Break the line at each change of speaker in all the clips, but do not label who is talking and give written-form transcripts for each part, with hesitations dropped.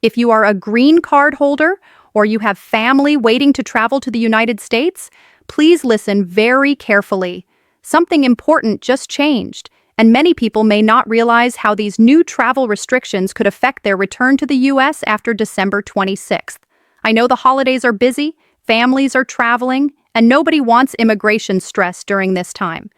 If you are a green card holder or you have family waiting to travel to the United States, please listen very carefully. Something important just changed, and many people may not realize how these new travel restrictions could affect their return to the U.S. after December 26th. I know the holidays are busy, families are traveling, and nobody wants immigration stress during this time.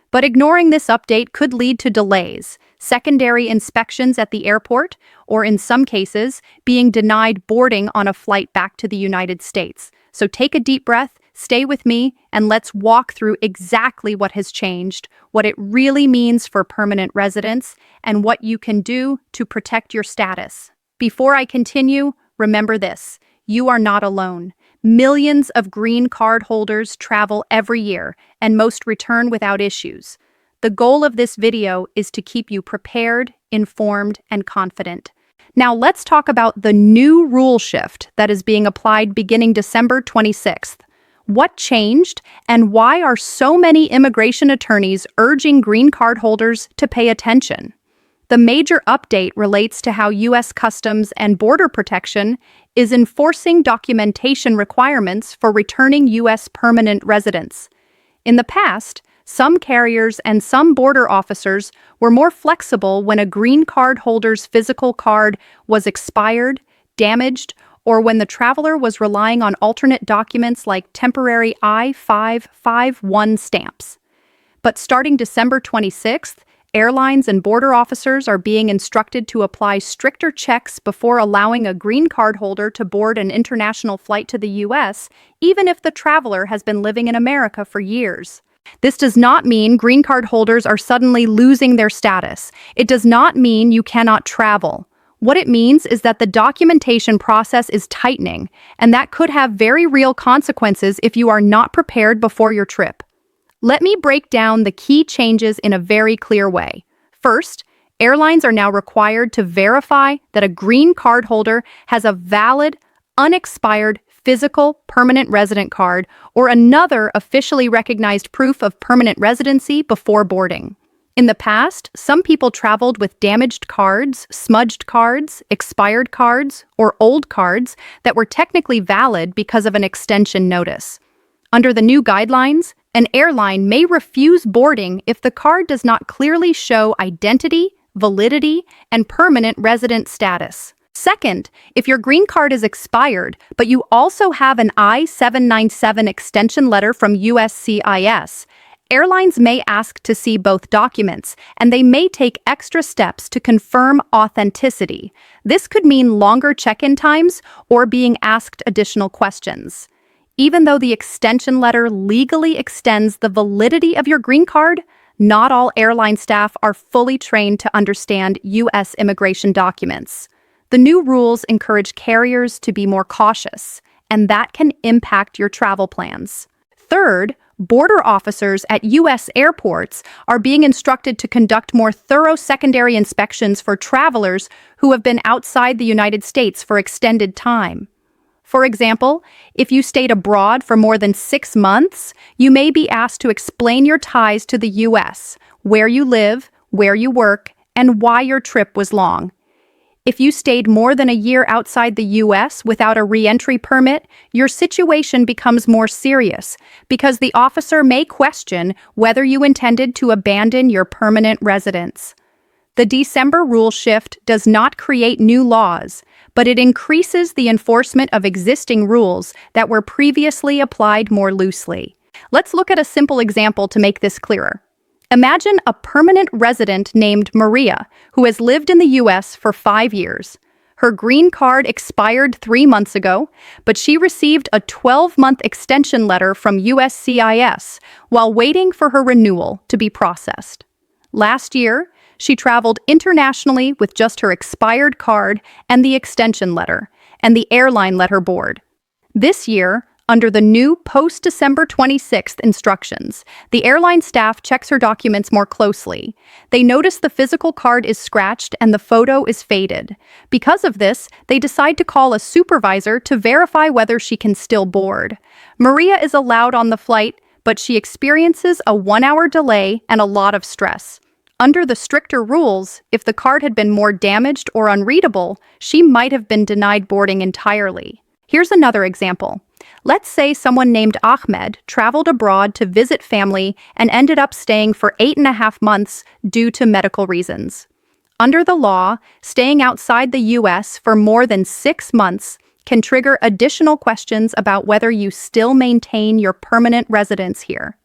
But ignoring this update could lead to delays, secondary inspections at the airport, or in some cases, being denied boarding on a flight back to the United States. So take a deep breath, stay with me, and let's walk through exactly what has changed, what it really means for permanent residents, and what you can do to protect your status. Before I continue, remember this: you are not alone. Millions of green card holders travel every year, and most return without issues. The goal of this video is to keep you prepared, informed, and confident. Now let's talk about the new rule shift that is being applied beginning December 26th. What changed, and why are so many immigration attorneys urging green card holders to pay attention? The major update relates to how U.S. Customs and Border Protection is enforcing documentation requirements for returning U.S. permanent residents. In the past, some carriers and some border officers were more flexible when a green card holder's physical card was expired, damaged, or when the traveler was relying on alternate documents like temporary I-551 stamps. But starting December 26th, airlines and border officers are being instructed to apply stricter checks before allowing a green card holder to board an international flight to the U.S., even if the traveler has been living in America for years. This does not mean green card holders are suddenly losing their status. It does not mean you cannot travel. What it means is that the documentation process is tightening, and that could have very real consequences if you are not prepared before your trip. Let me break down the key changes in a very clear way. First, airlines are now required to verify that a green card holder has a valid, unexpired, physical permanent resident card or another officially recognized proof of permanent residency before boarding. In the past, some people traveled with damaged cards, smudged cards, expired cards, or old cards that were technically valid because of an extension notice. Under the new guidelines, an airline may refuse boarding if the card does not clearly show identity, validity, and permanent resident status. Second, if your green card is expired, but you also have an I-797 extension letter from USCIS, airlines may ask to see both documents, and they may take extra steps to confirm authenticity. This could mean longer check-in times or being asked additional questions. Even though the extension letter legally extends the validity of your green card, not all airline staff are fully trained to understand U.S. immigration documents. The new rules encourage carriers to be more cautious, and that can impact your travel plans. Third, border officers at U.S. airports are being instructed to conduct more thorough secondary inspections for travelers who have been outside the United States for extended time. For example, if you stayed abroad for more than 6 months, you may be asked to explain your ties to the U.S., where you live, where you work, and why your trip was long. If you stayed more than a year outside the U.S. without a re-entry permit, your situation becomes more serious because the officer may question whether you intended to abandon your permanent residence. The December rule shift does not create new laws, but it increases the enforcement of existing rules that were previously applied more loosely. Let's look at a simple example to make this clearer. Imagine a permanent resident named Maria, who has lived in the U.S. for 5 years. Her green card expired 3 months ago, but she received a 12-month extension letter from USCIS while waiting for her renewal to be processed. Last year, she traveled internationally with just her expired card and the extension letter, and the airline let her board. This year, under the new post-December 26th instructions, the airline staff checks her documents more closely. They notice the physical card is scratched and the photo is faded. Because of this, they decide to call a supervisor to verify whether she can still board. Maria is allowed on the flight, but she experiences a 1-hour delay and a lot of stress. Under the stricter rules, if the card had been more damaged or unreadable, she might have been denied boarding entirely. Here's another example. Let's say someone named Ahmed traveled abroad to visit family and ended up staying for 8.5 months due to medical reasons. Under the law, staying outside the U.S. for more than 6 months can trigger additional questions about whether you still maintain your permanent residence here.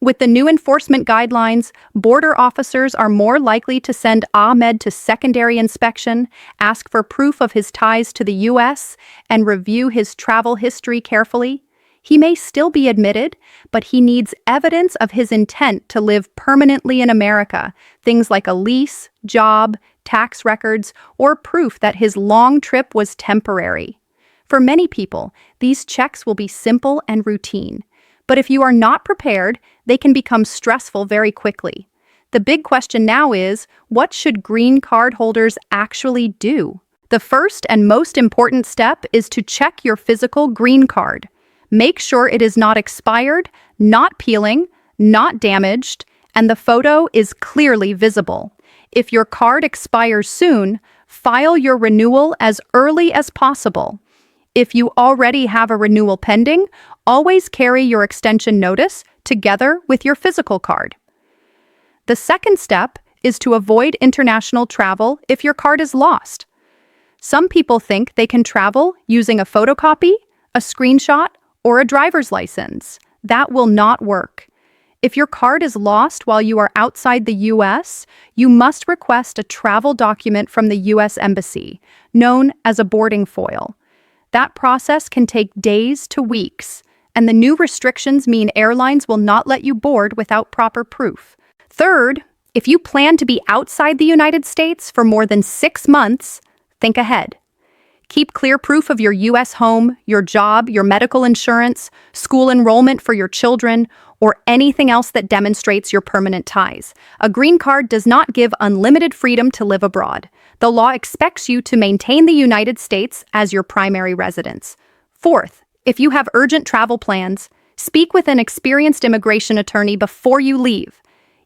With the new enforcement guidelines, border officers are more likely to send Ahmed to secondary inspection, ask for proof of his ties to the U.S., and review his travel history carefully. He may still be admitted, but he needs evidence of his intent to live permanently in America, things like a lease, job, tax records, or proof that his long trip was temporary. For many people, these checks will be simple and routine. But if you are not prepared, they can become stressful very quickly. The big question now is, what should green card holders actually do? The first and most important step is to check your physical green card. Make sure it is not expired, not peeling, not damaged, and the photo is clearly visible. If your card expires soon, file your renewal as early as possible. If you already have a renewal pending, always carry your extension notice together with your physical card. The second step is to avoid international travel if your card is lost. Some people think they can travel using a photocopy, a screenshot, or a driver's license. That will not work. If your card is lost while you are outside the U.S., you must request a travel document from the U.S. Embassy, known as a boarding foil. That process can take days to weeks, and the new restrictions mean airlines will not let you board without proper proof. Third, if you plan to be outside the United States for more than 6 months, think ahead. Keep clear proof of your U.S. home, your job, your medical insurance, school enrollment for your children, or anything else that demonstrates your permanent ties. A green card does not give unlimited freedom to live abroad. The law expects you to maintain the United States as your primary residence. Fourth, if you have urgent travel plans, speak with an experienced immigration attorney before you leave.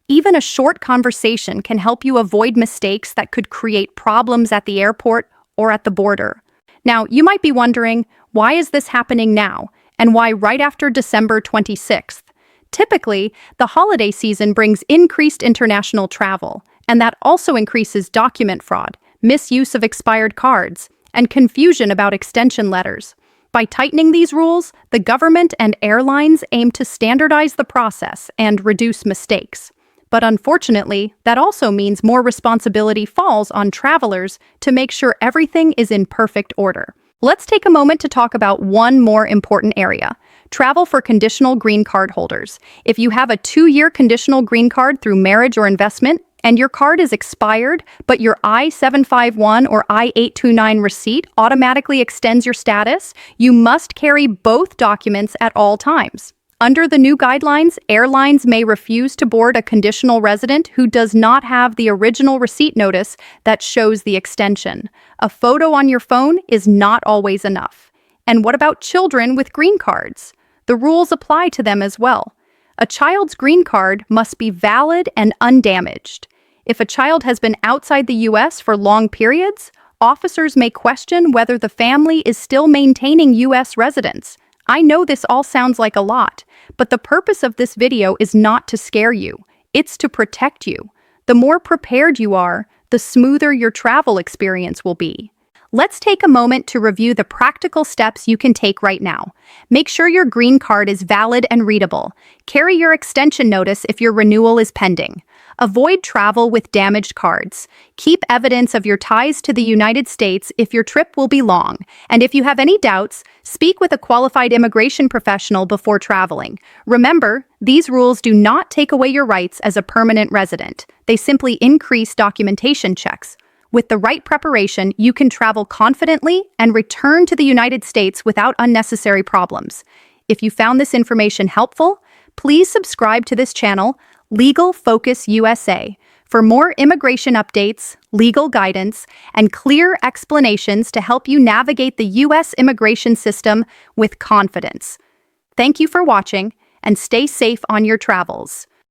Even a short conversation can help you avoid mistakes that could create problems at the airport or at the border. Now, you might be wondering, why is this happening now, and why right after December 26th? Typically, the holiday season brings increased international travel, and that also increases document fraud, misuse of expired cards, and confusion about extension letters. By tightening these rules, the government and airlines aim to standardize the process and reduce mistakes. But unfortunately, that also means more responsibility falls on travelers to make sure everything is in perfect order. Let's take a moment to talk about one more important area: travel for conditional green card holders. If you have a 2-year conditional green card through marriage or investment, and your card is expired, but your I-751 or I-829 receipt automatically extends your status, you must carry both documents at all times. Under the new guidelines, airlines may refuse to board a conditional resident who does not have the original receipt notice that shows the extension. A photo on your phone is not always enough. And what about children with green cards? The rules apply to them as well. A child's green card must be valid and undamaged. If a child has been outside the U.S. for long periods, officers may question whether the family is still maintaining U.S. residence. I know this all sounds like a lot, but the purpose of this video is not to scare you. It's to protect you. The more prepared you are, the smoother your travel experience will be. Let's take a moment to review the practical steps you can take right now. Make sure your green card is valid and readable. Carry your extension notice if your renewal is pending. Avoid travel with damaged cards. Keep evidence of your ties to the United States if your trip will be long. And if you have any doubts, speak with a qualified immigration professional before traveling. Remember, these rules do not take away your rights as a permanent resident. They simply increase documentation checks. With the right preparation, you can travel confidently and return to the United States without unnecessary problems. If you found this information helpful, please subscribe to this channel, Legal Focus USA, for more immigration updates, legal guidance, and clear explanations to help you navigate the U.S. immigration system with confidence. Thank you for watching, and stay safe on your travels.